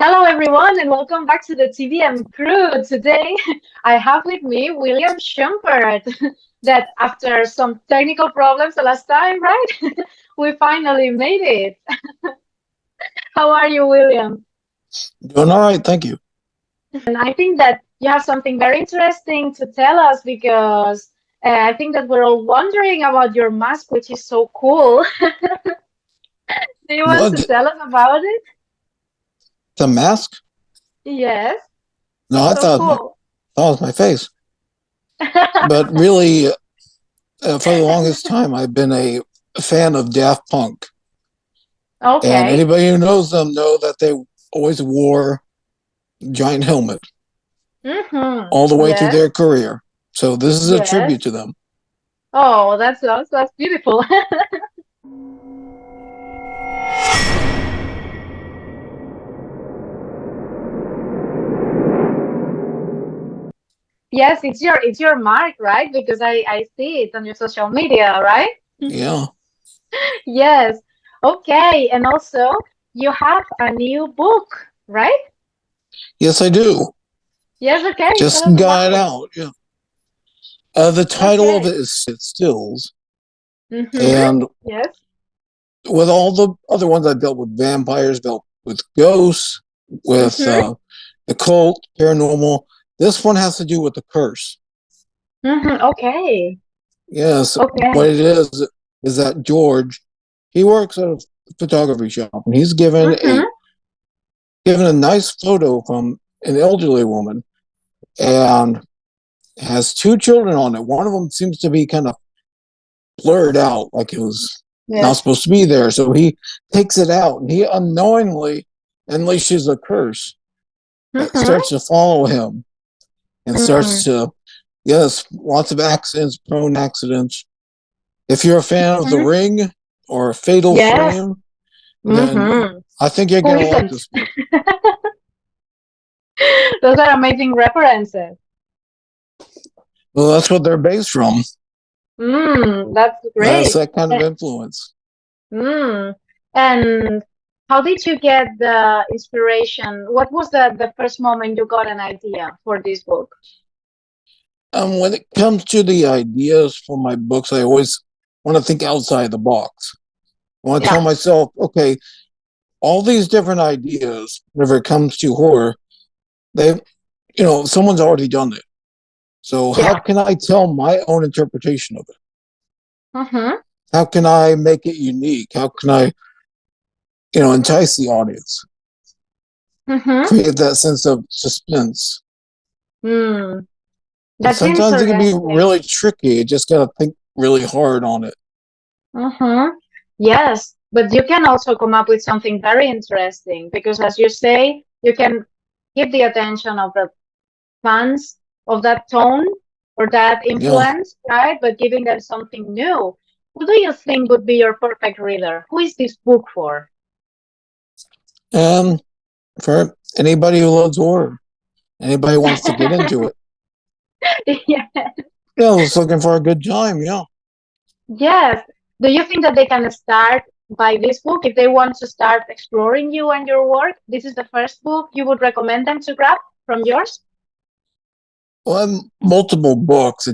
Hello, everyone, and welcome back to the TBM crew. Today, I have with me William Schumpert. That after some technical problems the last time, right? We finally made it. How are you, William? Doing all right, thank you. And I think that you have something very interesting to tell us because I think that we're all wondering about your mask, which is so cool. Do you want to What? tell us about it? The mask? Yes, No, it's I so thought cool. it was my face. But really, for the longest time, I've been a fan of Daft Punk, and Okay. anybody who knows them know that they always wore a giant helmet Mm-hmm. all the way through Yes. their career. So this is a Yes. tribute to them. Oh, that's beautiful. Yes, it's your mark, right? Because I see it on your social media, right? Yeah. Yes. Okay. And also you have a new book, right? Yes, I do. Yes, okay. Tell Just us got about it it. out. Yeah. The title of Okay. it is Stills, Mm-hmm. and Yes. with all the other ones, I've dealt with vampires, dealt with ghosts, with Mm-hmm. the cult, paranormal. This one has to do with the curse. Mm-hmm. Okay. Yes, what Okay. it is that George, he works at a photography shop, and he's Mm-hmm. given a nice photo from an elderly woman, and has two children on it. One of them seems to be kind of blurred out, like it was not Yes. supposed to be there. So he takes it out, and he unknowingly unleashes a curse that Mm-hmm. starts to follow him and starts Mm-hmm. to, yes, lots of accidents, prone accidents. If you're a fan of The Mm-hmm. Ring or Fatal Yes. Frame, then Mm-hmm. I think you're Who going to like isn't? this book. Those are amazing references. Well, that's what they're based from. That's That's great. that kind of And, influence. and how did you get the inspiration? What was the first moment you got an idea for this book? When it comes to the ideas for my books, I always want to think outside the box. I want to tell Yeah, myself, okay, all these different ideas, whenever it comes to horror, they, someone's already done it. So how yeah. can I tell my own interpretation of it? Mm-hmm. How can I make it unique? How can I, entice the audience? Mm-hmm. Create that sense of suspense. Mm. And That's sometimes it can be interesting. really tricky. You just got to think really hard on it. Mm-hmm. Yes, but you can also come up with something very interesting because, as you say, you can keep the attention of the fans of that tone or that Yeah. influence, right? But giving them something new. Who do you think would be your perfect reader? Who is this book for? And for anybody who loves horror, anybody who wants to get into it, Yeah. just looking for a good time. Yeah. Yes. Do you think that they can start by this book if they want to start exploring you and your work? This is the first book you would recommend them to grab from yours? Well, multiple books.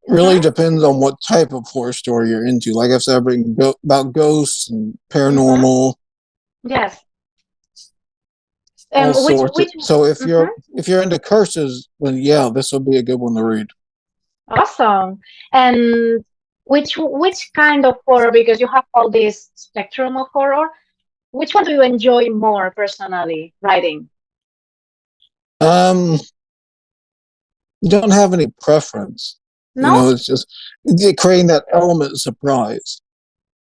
Really Mm-hmm. depends on what type of horror story you're into. Like I said, I've written about ghosts and Mm-hmm. paranormal, Yes. all sorts. Which So if mm-hmm. you're into curses, then yeah, this will be a good one to read. Awesome. And which kind of horror, because you have all this spectrum of horror, which one do you enjoy more personally writing? Um, you don't have any preference. No? It's just creating that element of surprise.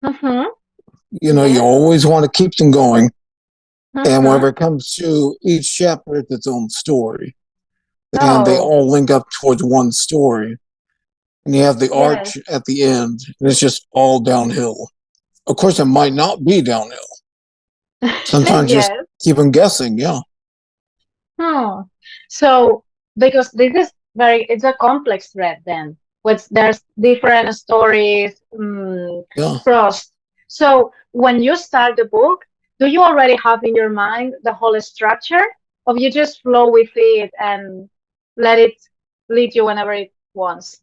Mm-hmm. You Yes. always want to keep them going. And Mm-hmm. whenever it comes to each chapter, it's its own story. And they Oh, all link up towards one story. And you have the yes. arch at the end, and it's just all downhill. Of course, it might not be downhill. Sometimes just Yes. keep them guessing. Yeah. Hmm. So, because this is it's a complex thread then, which there's different stories Yeah. crossed. So, when you start the book, do you already have in your mind the whole structure, or you just flow with it and let it lead you whenever it wants?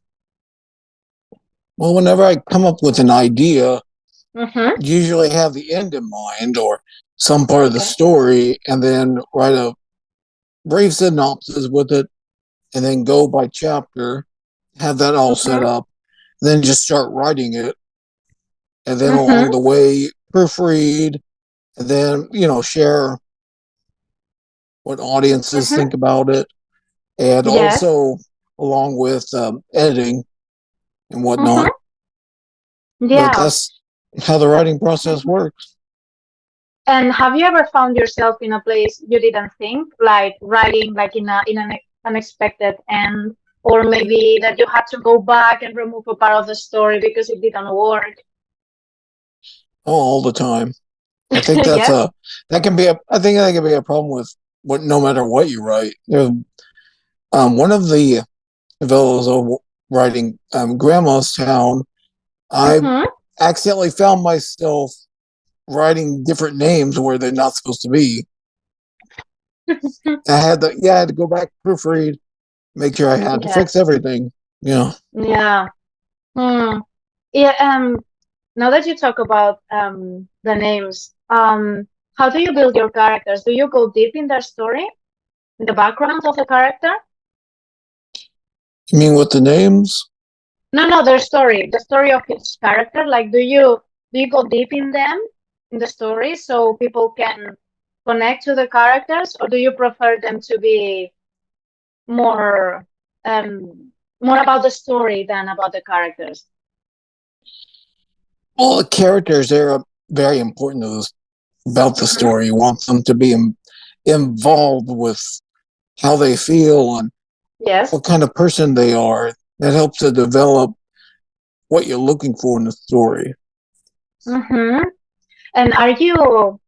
Well, whenever I come up with an idea, Mm-hmm. usually have the end in mind or some part of the Okay. story, and then write a brief synopsis with it, and then go by chapter, have that all set Mm-hmm. up, then just start writing it, and then along Mm-hmm. the way proofread, and then share what audiences Mm-hmm. think about it, and Yes. also along with editing and Mm-hmm. whatnot. But Yeah. that's how the writing process Mm-hmm. works. And have you ever found yourself in a place you didn't think, like writing like in an unexpected end, or maybe that you had to go back and remove a part of the story because it didn't work? Oh, all the time. I think that's Yes. a that can be a I think that can be a problem with what no matter what you write. There's one of the novellas of writing Grandma's Town. I Mm-hmm. accidentally found myself writing different names where they're not supposed to be. I had to go back proofread, make sure I had to fix Yes. everything. Yeah. Yeah. Hmm. Yeah. Now that you talk about the names, how do you build your characters? Do you go deep in their story, in the background of the character? You mean with the names? No, no, their story, the story of each character. Like, do you go deep in them, in the story, so people can connect to the characters, or do you prefer them to be more more about the story than about the characters? All the characters there are very important to this, about the Mm-hmm. story. You want them to be involved with how they feel and Yes. what kind of person they are. That helps to develop what you're looking for in the story. Mm-hmm. And are you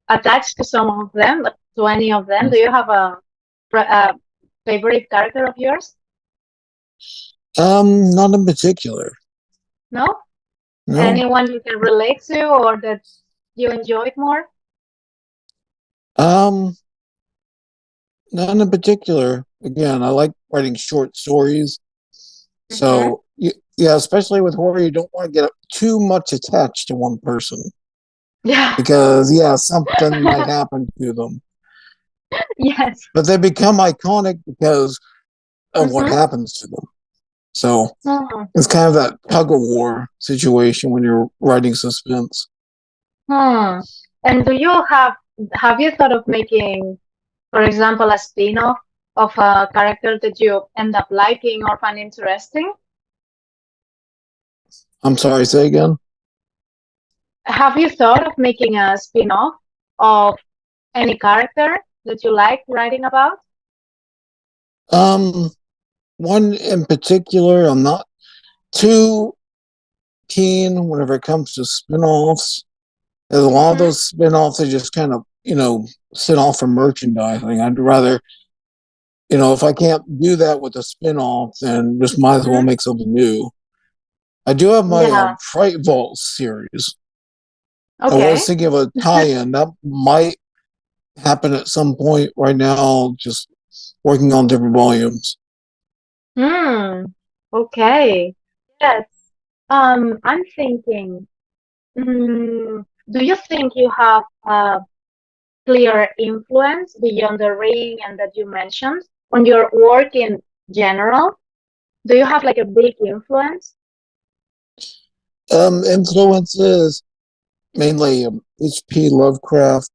attached to some of them, to any of them? Do you have a favorite character of yours? Not in particular. No? No. Anyone you can relate to or that you enjoyed more? Um, Not in particular. Again, I like writing short stories. Mm-hmm. So yeah, especially with horror, you don't want to get too much attached to one person Yeah. because something might happen to them. Yes. But they become iconic because of what Mm-hmm. happens to them. So Hmm. it's kind of that tug of war situation when you're writing suspense. Hmm. And do you have you thought of making, for example, a spin-off of a character that you end up liking or find interesting? I'm sorry, say again. Have you thought of making a spin-off of any character that you like writing about? Um, One in particular, I'm not too keen whenever it comes to spin-offs. There's a lot of Mm-hmm. those spin-offs that just kind of, sit off for merchandising. I'd rather, if I can't do that with a spin-off, then just might as well Mm-hmm. make something new. I do have my Yeah. Fright Vault series. I was Okay. thinking of a tie-in that might happen at some point. Right now, just working on different volumes. Hmm. Okay. Yes. I'm thinking, do you think you have a clear influence beyond the ring and that you mentioned on your work in general? Do you have like a big influence? Influences mainly H.P. Lovecraft,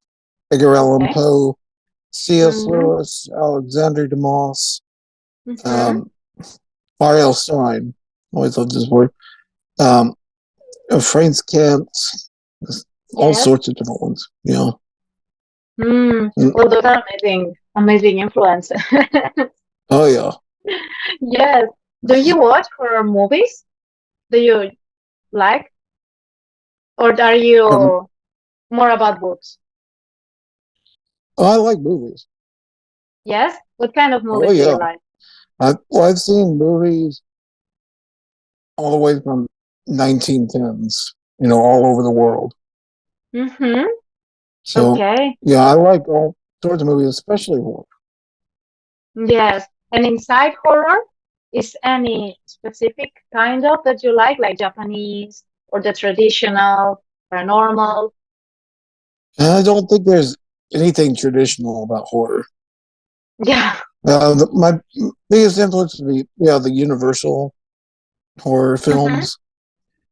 Edgar Allan Okay. Poe, C.S. Mm-hmm. Lewis, Alexander Dumas, Mm-hmm. um, R.L. Stein. Always loved his work. Um, Franz Kent, all Yes. sorts of different ones. Hmm. Mm. Well, those are amazing, amazing influence. Oh yeah. Yes. Do you watch horror movies? Do you like, or are Um, you more about books? oh, I like movies. Yes. What kind of Oh movies do you yeah. like? I've seen movies all the way from 1910s. All over the world. Mm-hmm. So Okay. yeah, I like all sorts of movies, especially horror. Yes. And inside horror, is any specific kind of that you like Japanese or the traditional, paranormal? And I don't think there's anything traditional about horror. Yeah. My biggest influence would be the Universal horror Mm-hmm. films,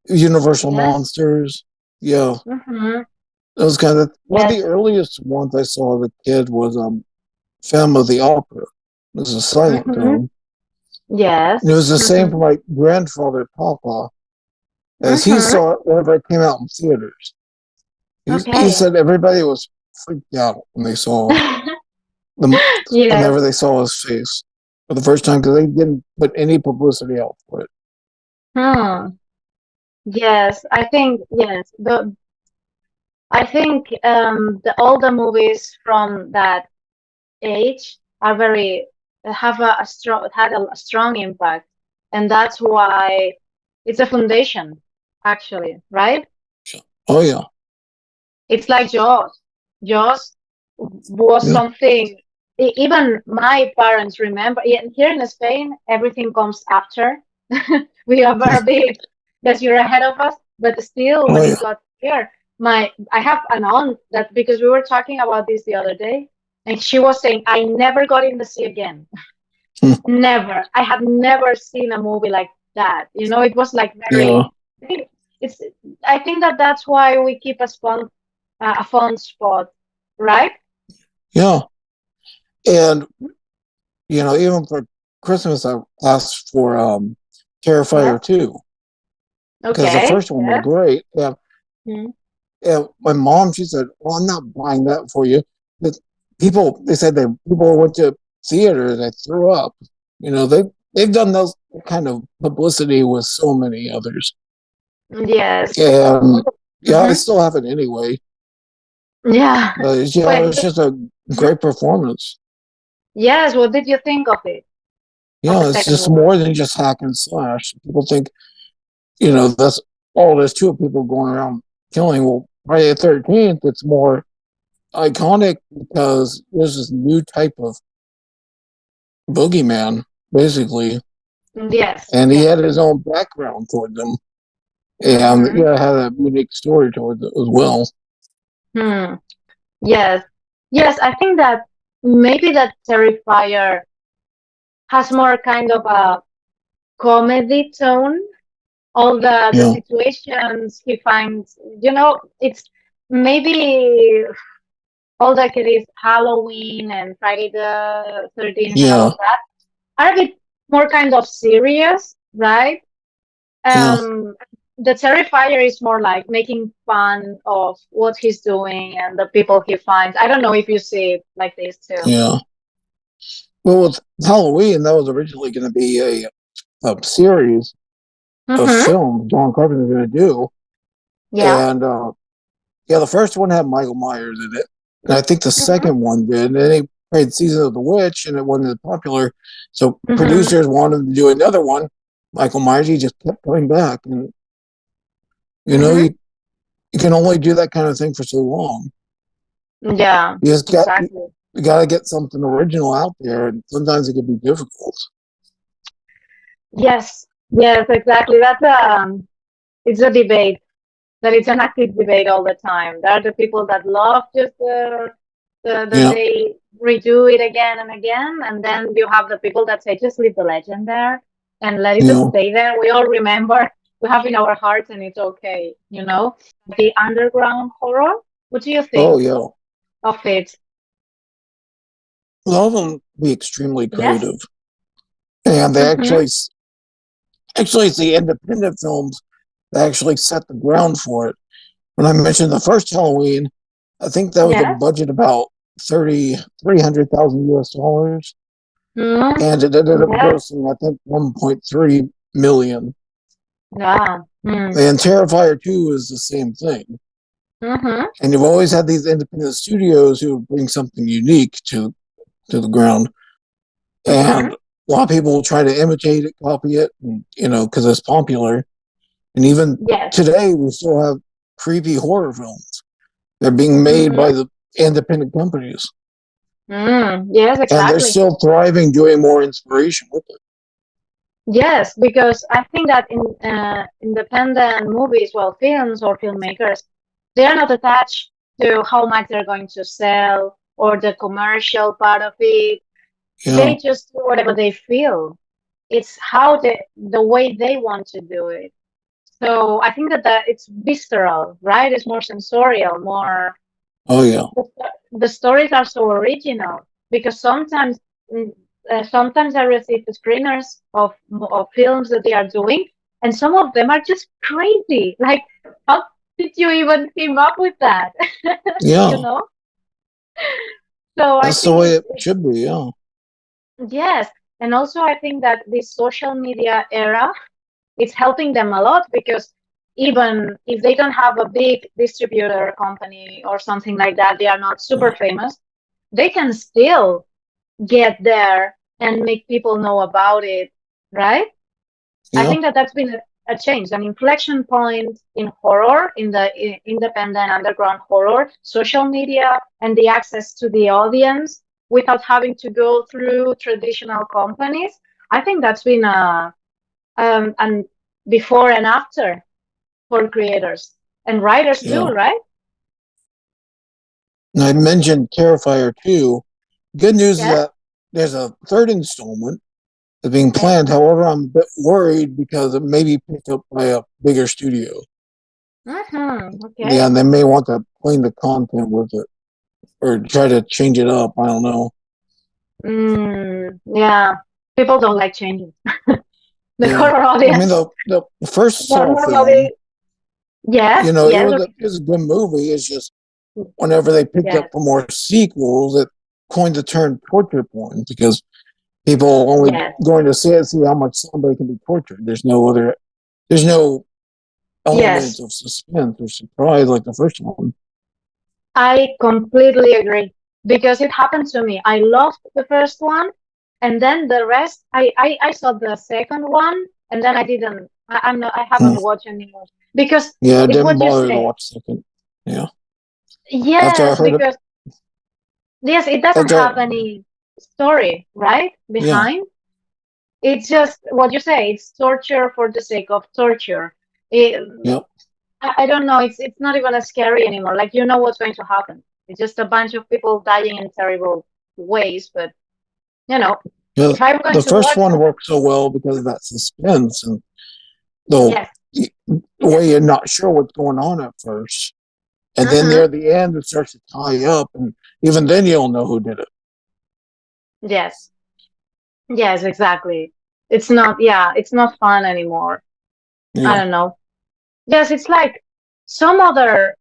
Universal Yes. monsters. Yeah, Mm-hmm. those kind of. One of Yes. the earliest ones I saw as a kid was Phantom of the Opera. It was a silent Mm-hmm. film. And Yes. it was the same Mm-hmm. for my grandfather, Papa, as he Mm-hmm. saw it whenever it came out in theaters. He Okay. said everybody was freaked out when they saw them, Yes. whenever they saw his face for the first time because they didn't put any publicity out for it. Hmm. Yes. I think all the movies from that age are very have a strong had a strong impact, and that's why it's a foundation, actually, right? Oh yeah, It's like Jaws. Jaws was yeah, something even my parents remember. Here in Spain, everything comes after. We are very big because you're ahead of us, but still, oh when yeah. it got here, I have an aunt that because we were talking about this the other day, and she was saying, I never got in the sea again. Never. I have never seen a movie like that. It was like Yeah, very. I think it's. I think that that's why we keep a fun spot, right? yeah. And even for Christmas, I asked for Terrifier Yes. 2 because the Okay. first one was Yes. great. Yeah, Mm. and my mom, she said, "Well, I'm not buying that for you." But they said that people went to theaters and they threw up. They've done those kind of publicity with so many others, Yes. and yeah, I Hmm. still have it anyway. Yeah. But yeah, Wait. it's just a Mhm. great performance. Yes. What did you think of it? Of the It's second just one? more than just hack and slash. People think that's all there's to it. People going around killing. Well, Friday the 13th, it's more iconic because there's this new type of boogeyman, basically, Yes. and he Yes. had his own background toward them, and Mm-hmm. had a unique story towards it as well. Hmm. Yes. Yes. I think that maybe that Terrifier has more kind of a comedy tone. All the Yeah, situations he finds, it's maybe all like it is Halloween and Friday the 13th and all yeah, of that are a bit more kind of serious, right? yeah, Um, the Terrifier is more like making fun of what he's doing and the people he finds. I don't know if you see it like this too. yeah. Well, with Halloween, that was originally going to be a series of Mm-hmm. films John Carpenter was going to do, Yeah. and yeah, the first one had Michael Myers in it, and I think the Mm-hmm. second one did. And then he played Season of the Witch, and it wasn't as popular. So Mm-hmm. producers wanted him to do another one. Michael Myers, he just kept coming back, and you know, Mm-hmm. you, you can only do that kind of thing for so long. Yeah, You just exactly. got to get something original out there, and sometimes it can be difficult. Yes, yes, exactly. It's a debate. That it's an active debate all the time. There are the people that love just that Yeah, they redo it again and again, and then you have the people that say just leave the legend there and let it you just know, stay there. We all remember, we have in our hearts, and it's okay. The underground horror. What do you oh think yeah, of it? a lot of them be extremely Yes. creative, and they Mm-hmm. actually it's the independent films that actually set the ground for it. When I mentioned the first Halloween, I think that was a Yes. budget about 300,000 US dollars, Mm-hmm. and it ended up Yes. grossing I think 1.3 million. Yeah. Mm. And Terrifier 2 is the same thing. Mm-hmm. And you've always had these independent studios who bring something unique to the ground, Mm-hmm. and a lot of people will try to imitate it, copy it, and, because it's popular. And even Yes. today, we still have creepy horror films. They're being made Mm-hmm. by the independent companies, Yes, and they're exactly. still thriving, doing more inspiration with it. Yes, because I think that in independent movies, well, films or filmmakers, they are not attached to how much they're going to sell or the commercial part of it. Yeah, They just do whatever they feel. It's how the way they want to do it. So I think that it's visceral, right? It's more sensorial, more oh yeah, the stories are so original because mm, sometimes I receive screeners of films that they are doing, and some of them are just crazy. Like, how did you even came up with that? You yeah. know? So I That's the think way it it's should be. Yeah, yes, and also I think that this social media era it's helping them a lot because even if they don't have a big distributor company or something like that, they are not super yeah, famous, they can still get there and make people know about it, right? I yeah, think that that's been a change, an inflection point in horror, in the independent underground horror, social media, and the access to the audience without having to go through traditional companies. I think that's been a and before and after for creators and writers too, yeah. right? And I mentioned Terrifier 2. Good news is Yes. that there's a third installment that's being Yes. planned. However, I'm a bit worried because it may be picked up by a bigger studio. Okay. Yeah, and they may want to clean the content with it or try to change it up. I don't know. Yeah. People don't like changes. The Yeah, horror I mean audience. the first The Saw horror film, audience. Yes. it Yes. was Okay. it was a good movie. It's just whenever they picked up Yes. for more sequels, it coined the term torture porn because people only Yes. going to see how much somebody can be tortured. There's no element Yes. of suspense or surprise like the first one. I completely agree because it happened to me. I loved the first one, and then the rest. I saw the second one, and then I didn't. I'm not. I Hmm. haven't watched anymore because Yeah, it it's didn't what you bother to say. watch second. Yeah, after I Yes, heard it, because yes, it doesn't after have any story, right? yeah, Behind. It's just what you say. It's torture for the sake of torture. It, yeah, I don't know. It's not even as scary anymore. Like you know what's going to happen. It's just a bunch of people dying in terrible ways. But you know, yeah. if I'm going The to first watch one something, worked so well because of that suspense and the yes, yes, way you're not sure what's going on at first. And then mm-hmm, near the end, it starts to tie up, and even then, you don't know who did it. yes, yes, exactly. It's not. Yeah, it's not fun anymore. I Yeah, don't know. Yes, it's like some other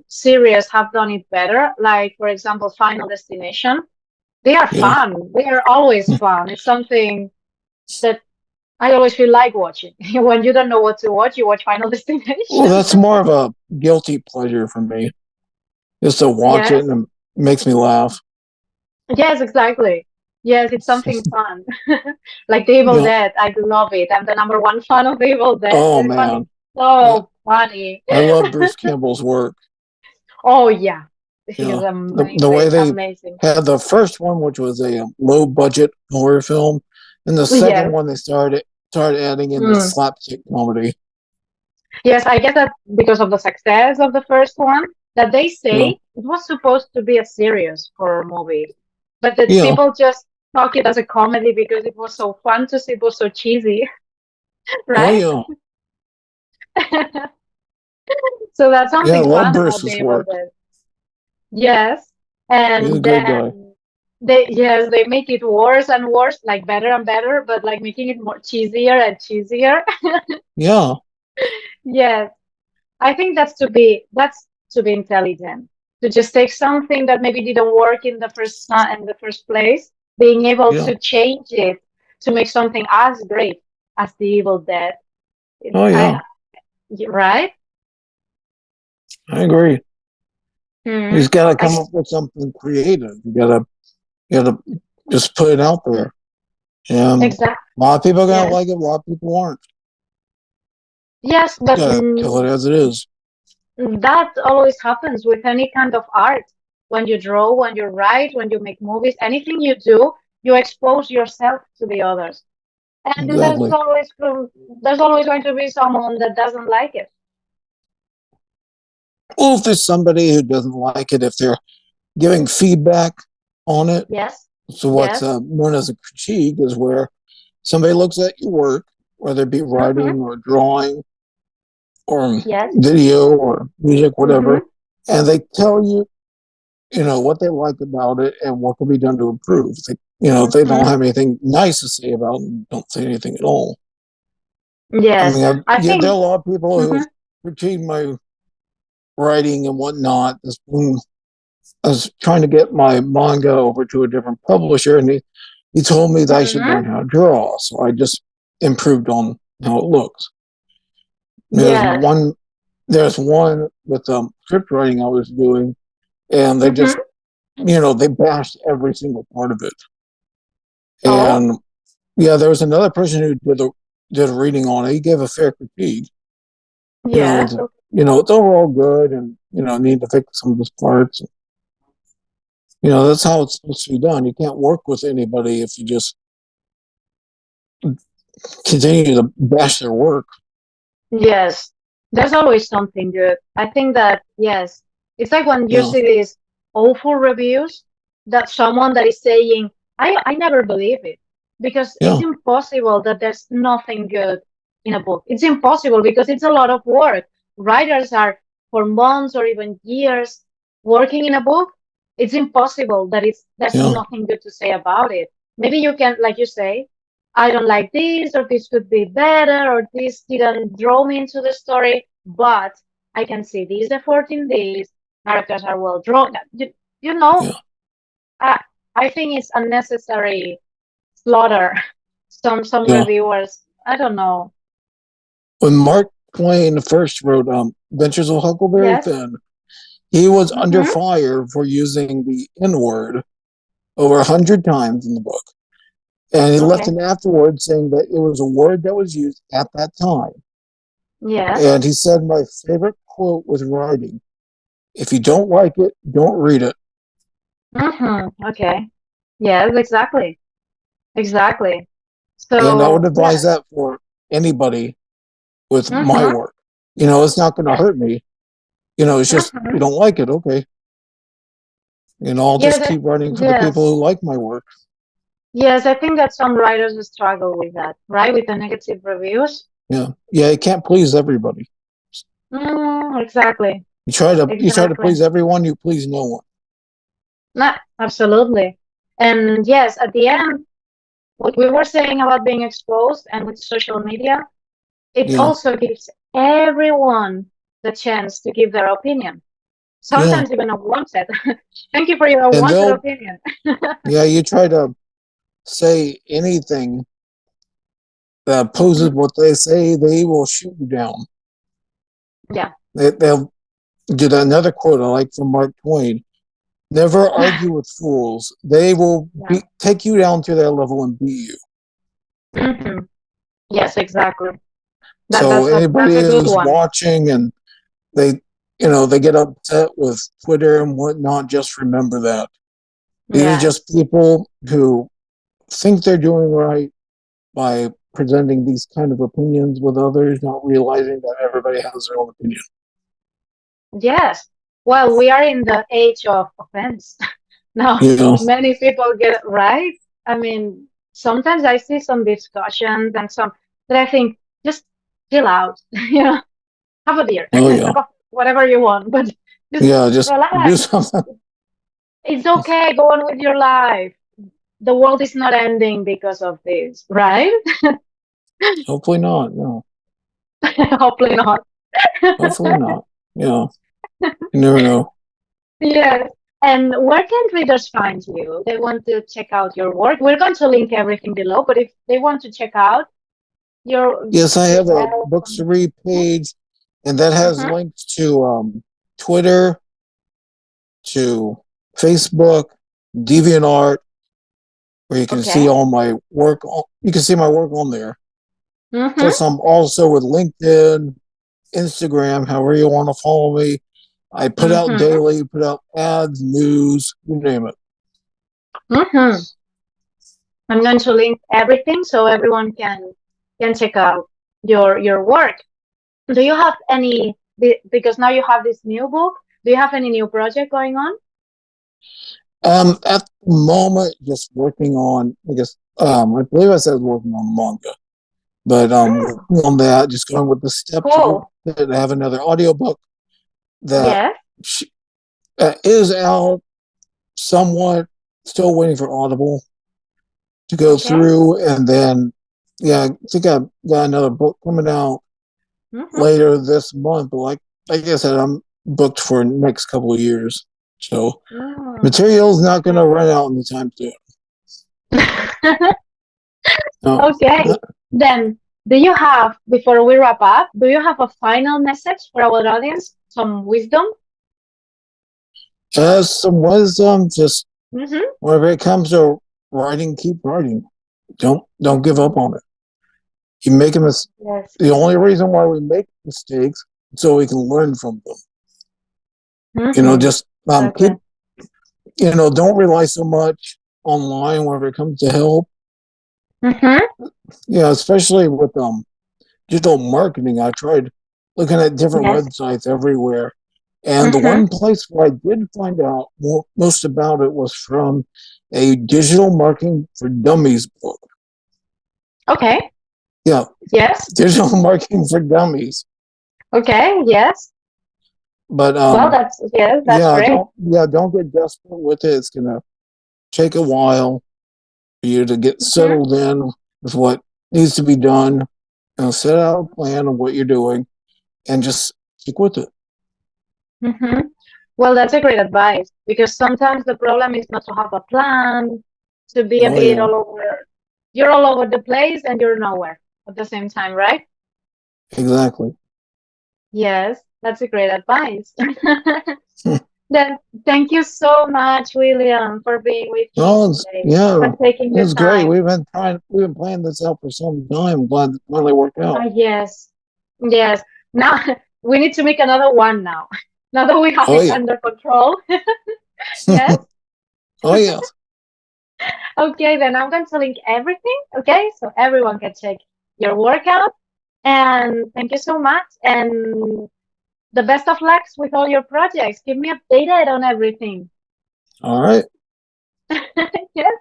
series have done it better. Like for example, Final Destination. They are yeah. fun. They are always fun. It's something that I always feel like watching. When you don't know what to watch, you watch Final Well, Destination. that's more of a guilty pleasure for me, just to watch it, Yes, and it makes me laugh. yes, exactly. Yes, it's something fun. Like The Evil Yeah. Dead, I love it. I'm the number one fan of The Evil Dead. Oh This one is man, I, so funny. I love Bruce Campbell's work. Oh yeah, he is Yeah, the way amazing, they amazing. had the first one, which was a low budget horror film, and the second Yes. one they started adding in the Mm. slapstick comedy. Yes, I guess that because of the success of the first one, that they say Yeah, it was supposed to be a serious horror movie, but that yeah. people just took it as a comedy because it was so fun to see, it was so cheesy, Oh right? yeah, So that's yeah. I something love fun about Bruce's the Evil work. Dead. Yes, He's a and great guy. then they make it worse and worse, like better and better, but like making it more cheesier and cheesier. Yeah, Yes. I think that's to be intelligent. To just take something that maybe didn't work in the first place, being able yeah. to change it to make something as great as the Evil Dead. Oh yeah. I right? I agree. He's Hmm. got to I come up with something creative. You gotta just put it out there. And exactly. a lot of people are gonna Yes. like it. A lot of people aren't. Yes, You but gotta tell it as it is. That always happens with any kind of art. When you draw, when you write, when you make movies, anything you do, you expose yourself to the others. And Exactly. there's always going to be someone that doesn't like it. Well, if there's somebody who doesn't like it, if they're giving feedback on it, Yes, so what's yes, known as a critique is where somebody looks at your work, whether it be mm-hmm, writing or drawing or yes, video or music, mm-hmm, whatever, and they tell you, what they like about it and what can be done to improve. If they don't mm-hmm, have anything nice to say about it, don't say anything at all. I yes. mean, I there are a think, lot of people who mm-hmm, critique my writing and whatnot. I was trying to get my manga over to a different publisher, and he told me that I should learn mm-hmm, how to draw. So I just improved on how it looks. There's yes, one, there's one with script writing I was doing, and they mm-hmm. just, they bashed every single part of it. Oh, And yeah, there was another person who did a reading on it. He gave a fair critique. You know, yes, it's, it's overall good, and need to fix some of those parts. That's how it's supposed to be done. You can't work with anybody if you just continue to bash their work. yes. There's always something good. I think that, yes, it's like when you Yeah, see these awful reviews that someone that is saying, I never believe it because it's yeah, impossible that there's nothing good in a book. It's impossible because it's a lot of work. Writers are for months or even years working in a book. It's impossible that there's yeah, nothing good to say about it. Maybe you can, like you say, I don't like this, or this could be better, or this didn't draw me into the story, but I can see this effort in this. Characters are well drawn. You know, yeah. I, I think it's unnecessary slaughter. Some Yeah. reviewers, I don't know. When Mark Twain first wrote Adventures of Huckleberry Yes. Finn, he was under Mm-hmm. fire for using the N word over 100 times in the book. And he left Okay. an afterword saying that it was a word that was used at that time. Yes. And he said, my favorite quote was writing, if you don't like it, don't read it. Mm-hmm. Okay. Yes, exactly. Exactly. And I would So, advise yes. that for anybody with my Mm-hmm. work. It's not going to Yes. hurt me. It's just, you Mm-hmm. don't like it. Okay. I'll just Yes. keep writing for the people Yes. who like my work. Yes, I think that some writers struggle with that, right? With the negative reviews. Yeah. Yeah. You can't please everybody. Exactly. You try to Exactly. please everyone, you please no one. No, absolutely. And yes, at the end, what we were saying about being exposed and with social media, it Yeah. also gives everyone the chance to give their opinion. Yeah. Sometimes even unwanted. Thank you for your And unwanted they'll, opinion. yeah, you try to say anything that opposes Hmm. what they say, they will shoot you down. Yeah. They'll do another quote I like from Mark Twain. Never argue with fools. They will Yeah. take you down to their level and beat you. Hmm. Yes, exactly. So That's anybody a good who's one. watching and they, they get upset with Twitter and whatnot, just remember that these are Yes. just people who think they're doing right by presenting these kind of opinions with others, not realizing that everybody has their own opinion. Yes. Well, we are in the age of offense. Now, You know, many people get it right. I mean, sometimes I see some discussions and some that I think just chill out, have a beer, oh yeah, whatever you want, but just yeah, just do relax. something. It's okay. Go on with your life. The world is not ending because of this, right? Hopefully not. No, Hopefully not. hopefully not. Yeah, you never know. Yes. And where can readers find you? They want to check out your work. We're going to link everything below, but if they want to check out your Yes, I your have a work, books to read page, and that has mhm. links to Twitter, to Facebook, DeviantArt, where you can see Okay. all my work. You can see my work on there. Mm-hmm. Plus, I'm also with LinkedIn, Instagram, however you want to follow me. I put out Mm-hmm. daily, put out ads, news, you name it. Mm-hmm. I'm going to link everything so everyone can check out your work. Do you have any, because now you have this new book, do you have any new project going on? At the moment, just working on, I guess, I believe I said working on manga, but Hmm, working on that, just going with the steps with cool. it. I have another audiobook that Yes. is out somewhat, still waiting for Audible to go Okay. through. And then, yeah, I think I've got another book coming out Mm-hmm. later this month. But like I said, I'm booked for the next couple of years. So Mm. material's not going to run out anytime soon. No, Okay. Then, do you have, before we wrap up, do you have a final message for our audience? Some wisdom? as some wisdom, just Mm-hmm. whenever it comes to writing, keep writing. Don't give up on it. You make a mis- Yes. The only reason why we make mistakes is so we can learn from them. Mm-hmm. Just Exactly. keep don't rely so much online whenever it comes to help. Mm-hmm. Especially with digital marketing. I tried looking at different Yes. websites everywhere. And the Mm-hmm. one place where I did find out most about it was from a digital marketing for dummies book. Okay. Yeah, Yes. digital marketing for dummies. Okay. Yes. But Well, yes, that's great. don't get desperate with it. It's gonna take a while for you to get Mm-hmm. settled in with what needs to be done. Set out a plan of what you're doing and just stick with it. Mm-hmm. Well, that's a great advice because sometimes the problem is not to have a plan, to be a Oh bit yeah, all over. You're all over the place and you're nowhere at the same time, right? exactly. Yes, that's a great advice. Then thank you so much, William, for being with me No, today, yeah, for taking the it's great. time. We've been planning this out for some time. I'm glad it finally worked out. Yes, yes. Now we need to make another one now. Now that we have Oh it yeah, under control. Yes. oh yeah. Okay, then I'm going to link everything. Okay, so everyone can check your workout. And thank you so much. And the best of lucks with all your projects. Keep me updated on everything. All right. Yes.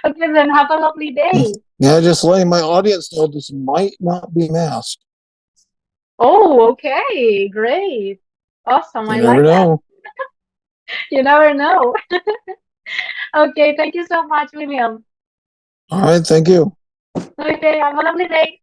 Okay, then have a lovely day. Yeah, just letting my audience know this might not be masked. Oh, okay, great. Awesome. You I never like that. know. You never know. Okay, thank you so much, William. All right, thank you. Okay, have a lovely day.